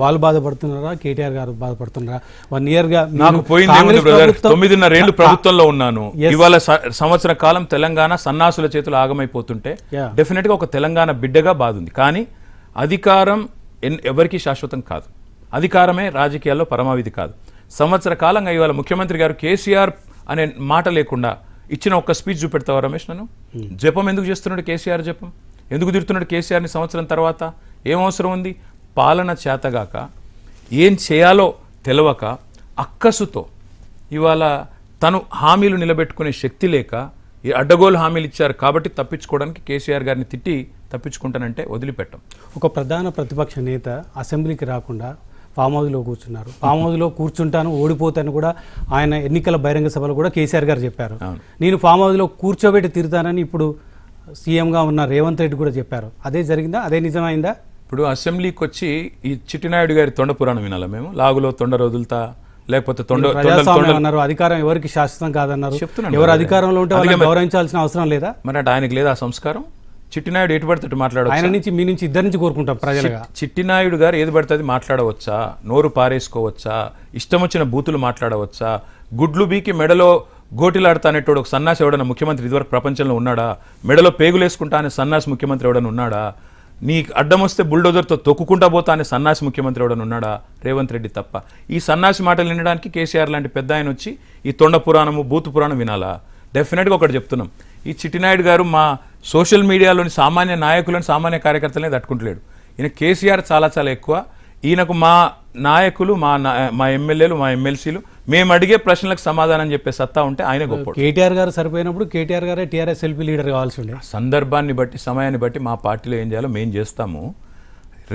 వాళ్ళు బాధపడుతున్నారా, కేటీఆర్ గారు బాధపడుతున్నారా? 1 year గా నాకు పోయింది బ్రదర్. 9.5 ఏళ్ళు ప్రభుత్వంలో ఉన్నాను. ఇవాళ సంవత్సర కాలం తెలంగాణ సన్నాసుల చేతులు ఆగమైపోతుంటే డెఫినెట్ గా ఒక తెలంగాణ బిడ్డగా బాధ ఉంది. కానీ అధికారం ఎవరికి శాశ్వతం కాదు. అధికారమే రాజకీయాల్లో పరమావధి కాదు. సంవత్సర కాలంగా ఇవాళ ముఖ్యమంత్రి గారు కేసీఆర్ అనే మాట లేకుండా ఇచ్చిన ఒక్క స్పీచ్ చూపెడతావా రమేష్? నన్ను జపం ఎందుకు చేస్తున్నాడు కేసీఆర్? జపం ఎందుకు తిడుతున్నాడు కేసీఆర్ని సంవత్సరం తర్వాత? ఏం అవసరం ఉంది? పాలన చేతగాక ఏం చేయాలో తెలవక అక్కసుతో ఇవాళ తను హామీలు నిలబెట్టుకునే శక్తి లేక ఈ అడ్డగోలు హామీలు ఇచ్చారు కాబట్టి తప్పించుకోవడానికి కేసీఆర్ గారిని తిట్టి తప్పించుకుంటానంటే వదిలిపెట్టం. ఒక ప్రధాన ప్రతిపక్ష నేత అసెంబ్లీకి రాకుండా ఫామ్ హౌస్లో కూర్చున్నారు. ఫామ్ హౌస్లో కూర్చుంటాను, ఓడిపోతాను కూడా ఆయన ఎన్నికల బహిరంగ సభలో కూడా కేసీఆర్ గారు చెప్పారు. నేను ఫామ్ హౌస్లో కూర్చోబెట్టి తిరుగుతానని ఇప్పుడు సీఎంగా ఉన్న రేవంత్ రెడ్డి కూడా చెప్పారు. అదే జరిగిందా? అదే నిజమైందా? ఇప్పుడు అసెంబ్లీకి వచ్చి ఈ చిట్టినాయుడు గారి తొండ పురాణం వినాలా మేము? లాగులో తొండ రోజులతా లేకపోతే అన్నారు, అధికారం ఎవరికి శాశ్వతం కాదన్నారు. ఎవరు అధికారంలో ఉంటే వాళ్ళని గౌరవించాల్సిన అవసరం లేదా? మరి అంటే ఆయనకి లేదా సంస్కారం? చిట్టినాయుడు ఎటు పడితే మాట్లాడవచ్చు. ఆయన నుంచి మీ నుంచి ఇద్దరి నుంచి కోరుకుంటాం ప్రజలుగా. చిట్టినాయుడు గారు ఏది పడుతుంది మాట్లాడవచ్చా? నోరు పారేసుకోవచ్చా? ఇష్టం వచ్చిన బూతులు మాట్లాడవచ్చా? గుడ్లు బీకి మెడలో గోటిలాడతానేటోడు ఒక సన్నాసి ఎవడన్నా ముఖ్యమంత్రి ఇదివరకు ప్రపంచంలో ఉన్నాడా? మెడలో పేగులేసుకుంటా అనే సన్నాసి ముఖ్యమంత్రి ఎవడన్నా ఉన్నాడా? నీ అడ్డం వస్తే బుల్డోజర్తో తొక్కుకుంటా పోతా అనే సన్నాసి ముఖ్యమంత్రి ఎవడన్నా ఉన్నాడా? రేవంత్ రెడ్డి తప్ప. ఈ సన్నాసి మాటలు వినడానికి కేసీఆర్ లాంటి పెద్ద ఆయన వచ్చి ఈ తొండ పురాణము బూతు పురాణం వినాలా? డెఫినెట్గా ఒకటి చెప్తున్నాం, ఈ చిట్టినాయుడు గారు మా సోషల్ మీడియాలోని సామాన్య నాయకులను సామాన్య కార్యకర్తలనే తట్టుకుంటలేడు. ఈయన కేసీఆర్ చాలా చాలా ఎక్కువ. ఈయనకు మా నాయకులు మా ఎమ్మెల్యేలు మా ఎమ్మెల్సీలు మేము అడిగే ప్రశ్నలకు సమాధానం చెప్పే సత్తా ఉంటే ఆయన గొప్ప. కేటీఆర్ గారు సరిపోయినప్పుడు కేటీఆర్ గారే టీఆర్ఎస్ ఎల్పీ లీడర్ కావాల్సి ఉండే. సందర్భాన్ని బట్టి సమయాన్ని బట్టి మా పార్టీలో ఏం చేయాలో మేము చేస్తాము.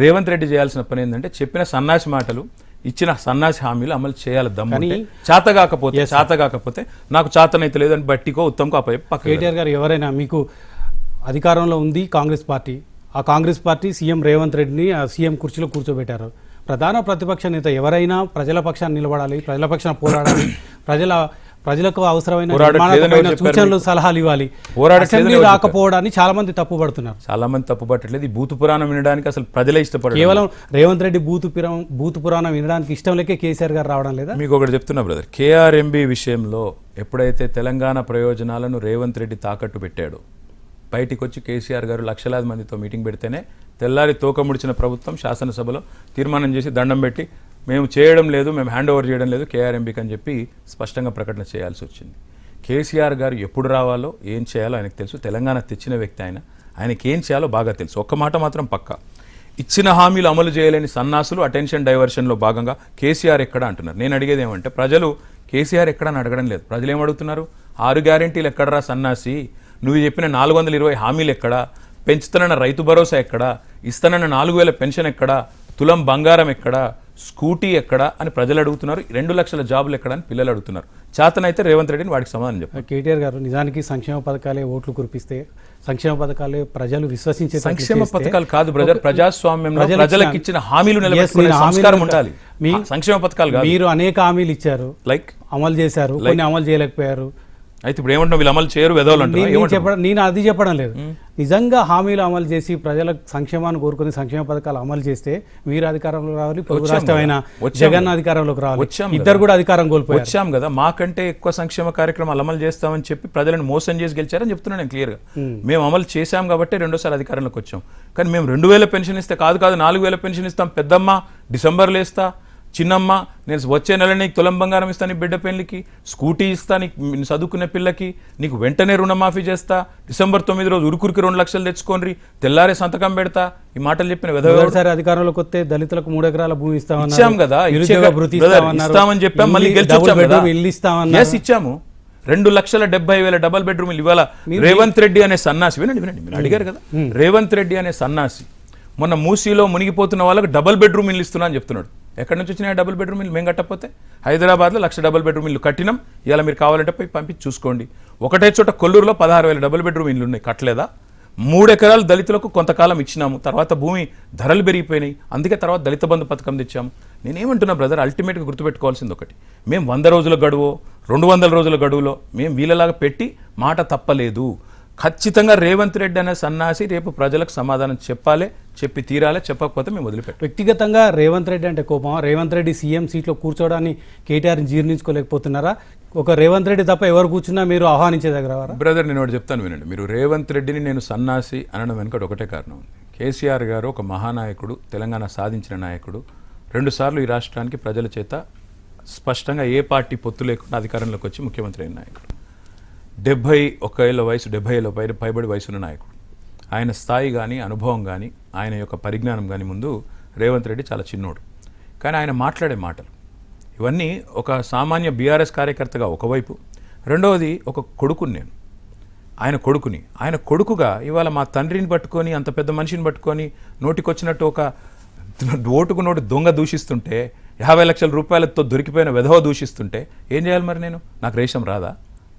రేవంత్ రెడ్డి చేయాల్సిన పని ఏంటంటే చెప్పిన సన్నాసి మాటలు ఇచ్చిన సన్నాసి హామీలు అమలు చేయాలి. దమ్ము చేతగాకపోతే నాకు చేతనైతే లేదని బట్టికో ఉత్తమ్కో అప్ప. కేటీఆర్ గారు ఎవరైనా మీకు అధికారంలో ఉంది కాంగ్రెస్ పార్టీ, ఆ కాంగ్రెస్ పార్టీ సీఎం రేవంత్ రెడ్డిని ఆ సీఎం కుర్చీలో కూర్చోబెట్టారు. ప్రధాన ప్రతిపక్ష నేత ఎవరైనా ప్రజల పక్షాన్ని నిలబడాలి, ప్రజల పక్షాన పోరాడాలి, ప్రజలకు అవసరమైన సూచనలు సలహాలు ఇవ్వాలి. అసెంబ్లీ రాకపోవడాన్ని చాలా మంది తప్పుపడుతున్నారు. చాలా మంది తప్పుపట్టలేదు. ఈ బూతు పురాణం వినడానికి అసలు ప్రజలే ఇష్టపడరు. కేవలం రేవంత్ రెడ్డి బూతు పురాణం వినడానికి ఇష్టం లేకే కేసీఆర్ గారు రావడం లేదా? మీకు ఒకటి చెప్తున్నా బ్రదర్, కేఆర్ఎంబీ విషయంలో ఎప్పుడైతే తెలంగాణ ప్రయోజనాలను రేవంత్ రెడ్డి తాకట్టు పెట్టాడు, బయటికి వచ్చి కేసీఆర్ గారు లక్షలాది మందితో మీటింగ్ పెడితేనే తెల్లారి తోక ముడిచిన ప్రభుత్వం శాసనసభలో తీర్మానం చేసి దండం పెట్టి మేము చేయడం లేదు, మేము హ్యాండ్ ఓవర్ చేయడం లేదు కేఆర్ఎంబీకి అని చెప్పి స్పష్టంగా ప్రకటన చేయాల్సి వచ్చింది. కేసీఆర్ గారు ఎప్పుడు రావాలో ఏం చేయాలో ఆయనకు తెలుసు. తెలంగాణ తెచ్చిన వ్యక్తి ఆయనకి ఏం చేయాలో బాగా తెలుసు. ఒక్క మాట మాత్రం పక్కా, ఇచ్చిన హామీలు అమలు చేయలేని సన్నాసులు అటెన్షన్ డైవర్షన్లో భాగంగా కేసీఆర్ ఎక్కడ అంటున్నారు. నేను అడిగేది ఏమంటే ప్రజలు కేసీఆర్ ఎక్కడని అడగడం లేదు. ప్రజలు ఏమడుగుతున్నారు? 6 గ్యారెంటీలు ఎక్కడరా సన్నాసి? నువ్వు చెప్పిన 420 హామీలు ఎక్కడా? పెంచుతానన్న రైతు భరోసా ఎక్కడా? ఇస్తానన్న 4000 పెన్షన్ ఎక్కడా? తులం బంగారం ఎక్కడా? స్కూటీ ఎక్కడా అని ప్రజలు అడుగుతున్నారు. 2 లక్షల జాబులు ఎక్కడా అని పిల్లలు అడుగుతున్నారు. చేతనైతే రేవంత్ రెడ్డిని వాడికి సమాధానం చెప్పారు. కేటీఆర్ గారు నిజానికి సంక్షేమ పథకాలే ఓట్లు కురిపిస్తే, సంక్షేమ పథకాలే ప్రజలు విశ్వసించే సంక్షేమ పథకాలు కాదు బ్రదర్, ప్రజాస్వామ్యంలో ప్రజలకు ఇచ్చిన హామీలు నిలబెట్టుకునే సంస్కారం ఉండాలి. సంక్షేమ పథకాలు కాదు. మీరు అనేక హామీలు ఇచ్చారు, లైక్ అమలు చేశారు, కొన్ని అమలు చేయలేకపోయారు. అయితే ఇప్పుడు ఏమంటున్నా వీళ్ళు అమలు చేయరు నేను అది చెప్పడం లేదు. నిజంగా హామీలు అమలు చేసి ప్రజల సంక్షేమాన్ని కోరుకుని సంక్షేమ పథకాలు అమలు చేస్తే మీరు అధికారంలో రావాలి, పొరుగు రాష్ట్రమైన జగన్ అధికారంలోకి రావాలి. ఇద్దరు కూడా అధికారం కోల్పోయారు. వచ్చాం కదా, మాకంటే ఎక్కువ సంక్షేమ కార్యక్రమాలు అమలు చేస్తామని చెప్పి ప్రజలను మోసం చేసి గెలిచారని చెప్తున్నాను నేను క్లియర్గా. మేము అమలు చేశాం కాబట్టి 2సారి అధికారంలోకి వచ్చాం. కానీ మేము 2000 పెన్షన్ ఇస్తే కాదు 4000 పెన్షన్ ఇస్తాం, పెద్దమ్మ డిసెంబర్లో ఇస్తా, చిన్నమ్మ నేను వచ్చే నెల నీకు తులం బంగారం ఇస్తాను, నీ బిడ్డ పెళ్లికి స్కూటీ ఇస్తా, నీకు చదువుకునే పిల్లకి, నీకు వెంటనే రుణమాఫీ చేస్తా, డిసెంబర్ 9 రోజు ఉరుకురికి 2 లక్షలు తెచ్చుకోండి, తెల్లారే సంతకం పెడతా. ఈ మాటలు చెప్పిన విధంగా అధికారంలోకి వస్తే దళితులకు 3 ఎకరాల భూమి ఇచ్చాం కదా, ఇస్తామని చెప్పాం. మళ్ళీ ఇచ్చాము 2,70,000 డబల్ బెడ్రూమ్ ఇవాళ రేవంత్ రెడ్డి అనే సన్నాసి, వినండి మీరు అడిగారు కదా, రేవంత్ రెడ్డి అనే సన్నాసి మొన్న మూసీలో మునిగిపోతున్న వాళ్ళకి డబల్ బెడ్రూమ్ ఇల్లు ఇస్తున్నా అని చెప్తున్నాడు. ఎక్కడి నుంచి వచ్చినాయి డబుల్ బెడ్రూమ్ ఇల్లు? మేము కట్టకపోతే హైదరాబాద్లో 1,00,000 డబుల్ బెడ్రూమ్ ఇల్లు కట్టినాం. ఇలా మీరు కావాలంటే పోయి పంపించి చూసుకోండి. ఒకటే చోట కొల్లూరులో 16,000 డబుల్ బెడ్రూమ్ ఇల్లు ఉన్నాయి, కట్టలేదా? 3 ఎకరాలు దళితులకు కొంతకాలం ఇచ్చినాము, తర్వాత భూమి ధరలు పెరిగిపోయినాయి, అందుకే తర్వాత దళిత బంధు పథకం తెచ్చాము. నేనేమంటున్నా బ్రదర్, అల్టిమేట్గా గుర్తుపెట్టుకోవాల్సింది ఒకటి, మేము 100 రోజుల గడువు 200 రోజుల గడువులో మేము వీళ్ళలాగా పెట్టి మాట తప్పలేదు. ఖచ్చితంగా రేవంత్ రెడ్డి అనే సన్నాసి రేపు ప్రజలకు సమాధానం చెప్పాలి, చెప్పి తీరాలి, చెప్పకపోతే మేము వదిలిపెట్టాం. వ్యక్తిగతంగా రేవంత్ రెడ్డి అంటే కోపం, రేవంత్ రెడ్డి సీఎం సీట్లో కూర్చోవడాన్ని కేటీఆర్ని జీర్ణించుకోలేకపోతున్నారా? ఒక రేవంత్ రెడ్డి తప్ప ఎవరు కూర్చున్నా మీరు ఆహ్వానించే దగ్గర బ్రదర్, నేను ఒకటి చెప్తాను వినండి. మీరు రేవంత్ రెడ్డిని నేను సన్నాసి అనడం వెనుక ఒకటే కారణం ఉంది. కేసీఆర్ గారు ఒక మహానాయకుడు, తెలంగాణ సాధించిన నాయకుడు, 2 సార్లు ఈ రాష్ట్రానికి ప్రజల చేత స్పష్టంగా ఏ పార్టీ పొత్తు లేకుండా అధికారంలోకి వచ్చి ముఖ్యమంత్రి అయిన నాయకుడు. 71 ఏళ్ళ వయసు, 70 ఏళ్ళ పైబడి వయసున్న నాయకుడు. ఆయన స్థాయి కానీ, అనుభవం కానీ, ఆయన యొక్క పరిజ్ఞానం కానీ ముందు రేవంత్ రెడ్డి చాలా చిన్నోడు. కానీ ఆయన మాట్లాడే మాటలు ఇవన్నీ ఒక సామాన్య బీఆర్ఎస్ కార్యకర్తగా ఒకవైపు, రెండవది ఒక కొడుకుని నేను, ఆయన కొడుకుగా ఇవాళ మా తండ్రిని పట్టుకొని, అంత పెద్ద మనిషిని పట్టుకొని నోటికొచ్చినట్టు ఒక ఓటుకు నోటు దొంగ దూషిస్తుంటే, 50 లక్షల రూపాయలతో దొరికిపోయిన వెధవ దూషిస్తుంటే ఏం చేయాలి మరి నేను? నాకు రేషం రాదా?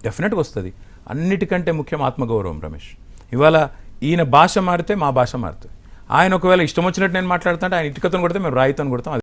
డెఫినెట్గా వస్తుంది. అన్నిటికంటే ముఖ్యం ఆత్మగౌరవం రమేష్. ఇవాళ ఈయన భాష మారితే మా భాష మారుతుంది. ఆయన ఒకవేళ ఇష్టం వచ్చినట్టు నేను మాట్లాడుతుంటే ఆయన ఇటుకతో కొడితే మేము రాయితో కొడతాం.